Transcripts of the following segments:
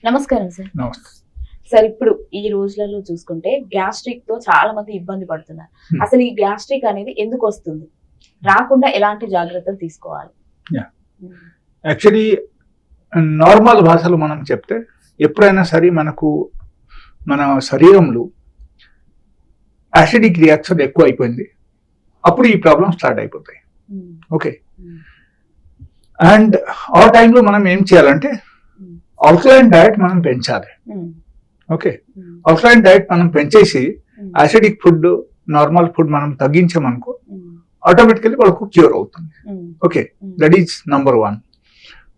నమస్కారం sir. Sir, ఇప్పుడు ఈ రోజులలో చూసుకుంటే గ్యాస్ట్రిక్ తో చాలా మంది ఇబ్బంది పడుతున్నారు. అసలు ఈ గ్యాస్ట్రిక్ అనేది ఎందుకు వస్తుంది, రాకుండా ఎలాంటి జాగ్రత్తలు తీసుకోవాలి? యాక్చువల్లీ నార్మల్ భాషలో మనం చెప్తే ఎప్పుడైనా సరే మనకు మన శరీరంలో యాసిడిక్ రియాక్షన్ ఎక్కువ అయిపోయింది, అప్పుడు ఈ ప్రాబ్లం స్టార్ట్ అయిపోతాయి. ఓకే, అండ్ ఆ టైంలో మనం ఏం చేయాలంటే ఆల్కలైన్ డైట్ మనం పెంచాలి. ఓకే, ఆల్కలైన్ డైట్ మనం పెంచేసి యాసిడిక్ ఫుడ్, నార్మల్ ఫుడ్ మనం తగ్గించామనుకో ఆటోమేటికలీ వాళ్ళకు క్యూర్ అవుతుంది. Okay, that is number 1.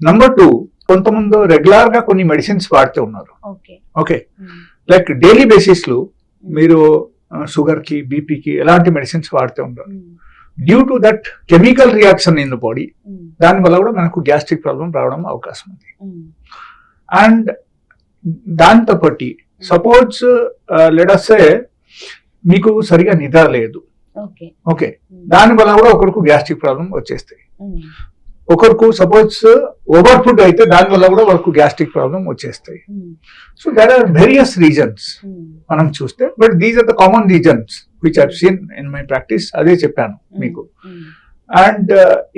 Number 2, కొంతమంది రెగ్యులర్ గా కొన్ని మెడిసిన్స్ వాడుతూ ఉన్నారు. ఓకే, లైక్ డైలీ బేసిస్ లో మీరు షుగర్ కి, బీపీకి ఎలాంటి మెడిసిన్స్ వాడుతూ ఉంటారు. Due to that chemical reaction in the body, దానివల్ల కూడా మనకు గ్యాస్ట్రిక్ ప్రాబ్లం రావడం అవకాశం ఉంది. అండ్ దాంతో పాటు సపోజ్ లెటస్ మీకు సరిగా నిద్ర లేదు, ఓకే, దానివల్ల కూడా ఒకరికి గ్యాస్ట్రిక్ ప్రాబ్లం వచ్చేస్తాయి. ఒకరికి సపోజ్ ఓవర్ ఫుడ్ అయితే దానివల్ల కూడా వాళ్ళకు గ్యాస్ట్రిక్ ప్రాబ్లం వచ్చేస్తాయి. So there are various reasons మనం చూస్తే, but these are the common reasons which I have seen in my practice. అదే చెప్పాను మీకు. అండ్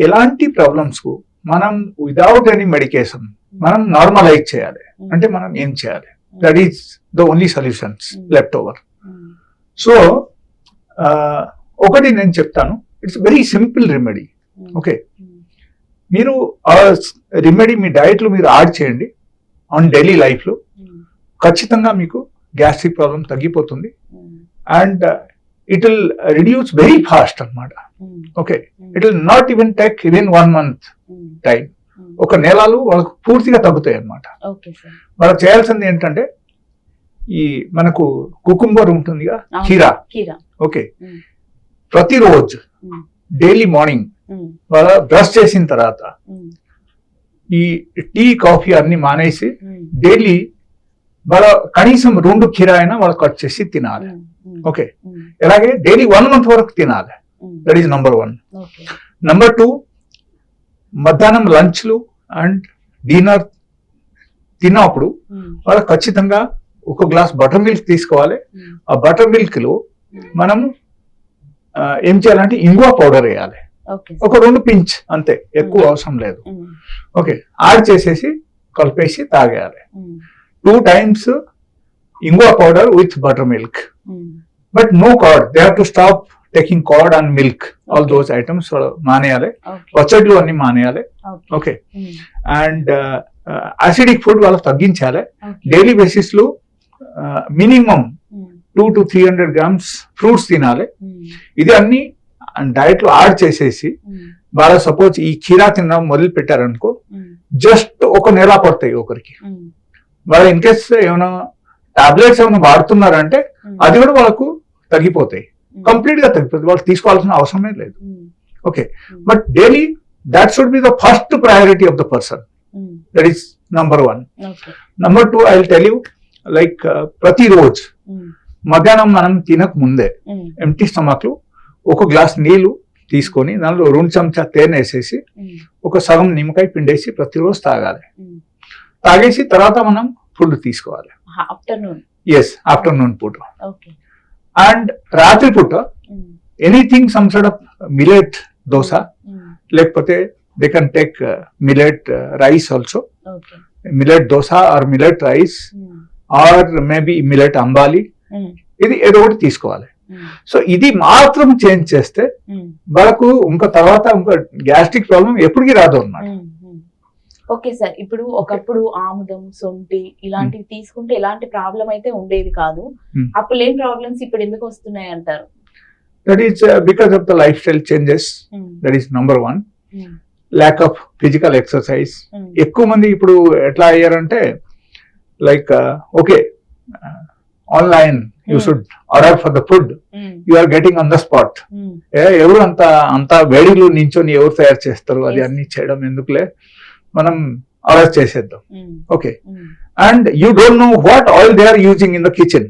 ఎలాంటి ప్రాబ్లమ్స్ కు మనం విదౌట్ ఎనీ మెడికేషన్ మనం నార్మలైజ్ చేయాలి అంటే మనం ఏం చేయాలి? That is the only solutions left over. So ఒకటి నేను చెప్తాను, it's very simple remedy. Okay, మీరు ఆ రెమెడీ మీ డైట్ లో మీరు యాడ్ చేయండి ఆన్ డైలీ లైఫ్ లో, ఖచ్చితంగా మీకు గ్యాస్ట్రిక్ ప్రాబ్లం తగ్గిపోతుంది. And it will reduce very fast అన్నమాట. Okay, it will not even take even 1 month time. ఒక నెలలు వాళ్ళకు పూర్తిగా తగ్గుతాయి అన్నమాట. వాళ్ళకి చేయాల్సింది ఏంటంటే ఈ మనకు కుకుంబర్ ఉంటుందిగా, కీరా. ఓకే, ప్రతిరోజు డైలీ మార్నింగ్ వాళ్ళ బ్రష్ చేసిన తర్వాత ఈ టీ, కాఫీ అన్ని మానేసి డైలీ వాళ్ళ కనీసం 2 కీరా అయినా వాళ్ళు కట్ చేసి తినాలి. ఓకే, అలాగే డైలీ 1 month వరకు తినాలి. That is number 1. నంబర్ 2, మధ్యాహ్నం లంచ్లు అండ్ డిన్నర్ తిన్నప్పుడు వాళ్ళు ఖచ్చితంగా ఒక గ్లాస్ బటర్ మిల్క్ తీసుకోవాలి. ఆ బటర్ మిల్క్ లో మనం ఏం చేయాలంటే ఇంగువ పౌడర్ వేయాలి, ఒక 2 pinch అంతే, ఎక్కువ అవసరం లేదు. ఓకే, యాడ్ చేసేసి కలిపేసి తాగేయాలి. 2 times ఇంగువ powder with buttermilk, but no curd. They have to stop taking curd and milk, all those items మానేయాలి. పచ్చళ్ళు అన్ని మానేయాలి. ఓకే, అండ్ యాసిడిక్ ఫుడ్ వాళ్ళకి తగ్గించాలి. డైలీ బేసిస్ లో మినిమం 200 to 300 grams ఫ్రూట్స్ తినాలి. ఇది అన్ని డైట్ లో యాడ్ చేసేసి వాళ్ళ సపోజ్ ఈ కీరా తినడం మొదలు పెట్టారనుకో, జస్ట్ 1 నెల పడతాయి ఒకరికి. వాళ్ళ ఇన్ కేస్ ఏమైనా టాబ్లెట్స్ ఏమైనా వాడుతున్నారంటే అది కూడా వాళ్ళకు తగ్గిపోతాయి, కంప్లీట్ గా తగ్గిపోతుంది. వాళ్ళు తీసుకోవాల్సిన అవసరమే లేదు. Okay, but daily that should be the first priority of the person. That is number 1. Number 2, I will tell you, like ప్రతిరోజు మధ్యాహ్నం మనం తినక ముందే ఎంటీ స్టమక్ లో 1 glass నీళ్లు తీసుకొని దానిలో 2 చెంచా తేనె వేసేసి ఒక సగం నిమ్మకాయ పిండేసి ప్రతిరోజు తాగాలి. తాగేసి తర్వాత మనం ఫుడ్ తీసుకోవాలి. ఆఫ్టర్నూన్ పూట. అండ్ రాత్రి పూట anything some sort of millet dosa, లేకపోతే they can take millet rice also, millet dosa or millet rice or maybe millet ambali, ఇది ఏదో ఒకటి తీసుకోవాలి. సో ఇది మాత్రం చేంజ్ చేస్తే వాళ్ళకు ఇంకా తర్వాత ఇంకా గ్యాస్ట్రిక్ ప్రాబ్లం ఎప్పటికీ రాదు అన్నమాట. ఓకే సార్, ఇప్పుడు ఒకప్పుడు ఆముదం, సొంటి ఇలాంటివి తీసుకుంటే ఎలాంటి ప్రాబ్లం అయితే ఉండేది కాదు. అప్పుడు లేని ప్రాబ్లమ్స్ ఇప్పుడు ఎందుకు వస్తున్నాయి అంటారు? That is because of the lifestyle changes. That is number 1. Lack of physical exercise. ఎక్కువ మంది ఇప్పుడు ఎట్లా అయ్యారంటే, like okay, online you should order for the food, you are getting on the spot. ఎవరు అంత వేడిలో నించొని ఎవరు తయారు చేస్తారు? అది అన్ని చేయడం ఎందుకులే, మనం ఆర్డర్ చేసేద్దాం. Okay, and you don't know what oil they are using in the kitchen.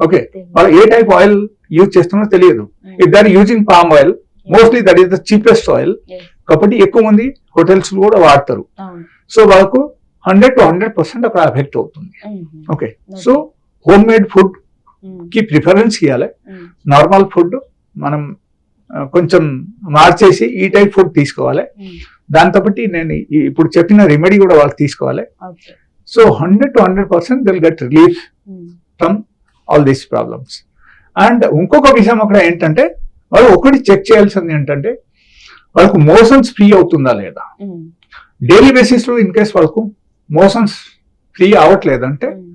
Okay, వాళ్ళు ఏ టైప్ ఆయిల్ యూజ్ చేస్తున్నారో తెలియదు. If they are using palm oil, mostly that is the cheapest oil. కాబట్టి ఎక్కువ మంది హోటల్స్ కూడా వాడతారు. సో వాళ్ళకు 100 to 100% అక్కడ ఎఫెక్ట్ అవుతుంది. Um, okay, so home made food um, కి ప్రిఫరెన్స్ ఇవ్వాలి. ఉమ్, నార్మల్ ఫుడ్ మనం కొంచెం మార్చేసి ఈ టైప్ ఫుడ్ తీసుకోవాలి. ఉమ్, దాంతో బట్టి నేను ఇప్పుడు చెప్పిన రెమెడీ కూడా వాళ్ళు తీసుకోవాలి. Okay. So 100 to 100% they'll get relief um, from all these problems. And ఇంకొక విషయం అక్కడ ఏంటంటే వాళ్ళు ఒకటి చెక్ చేయాల్సింది ఏంటంటే వాళ్ళకు మోషన్స్ ఫ్రీ అవుతుందా లేదా. ఉమ్, డైలీ బేసిస్ లో ఇన్ కేస్ వాళ్ళకు మోషన్స్ ఫ్రీ అవ్వట్లేదంటే um,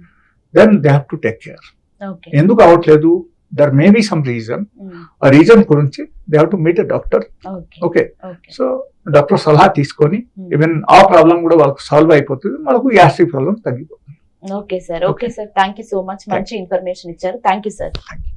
then they have to take care. Okay. ఎందుకు అవ్వట్లేదు, there may be some reason. Um, ఆ రీజన్ గురించి they have to meet a doctor. Okay. Okay, okay. So doctor సలహా తీసుకొని ఉమ్, even ఆ problem కూడా వాళ్ళకు సాల్వ్ అయిపోతుంది, మనకు గ్యాస్ట్రిక్ ప్రాబ్లం తగ్గిపోతుంది. Okay sir. Okay sir, thank you so much. మంచి ఇన్ఫర్మేషన్ ఇచ్చారు. Thank you sir. Thank you.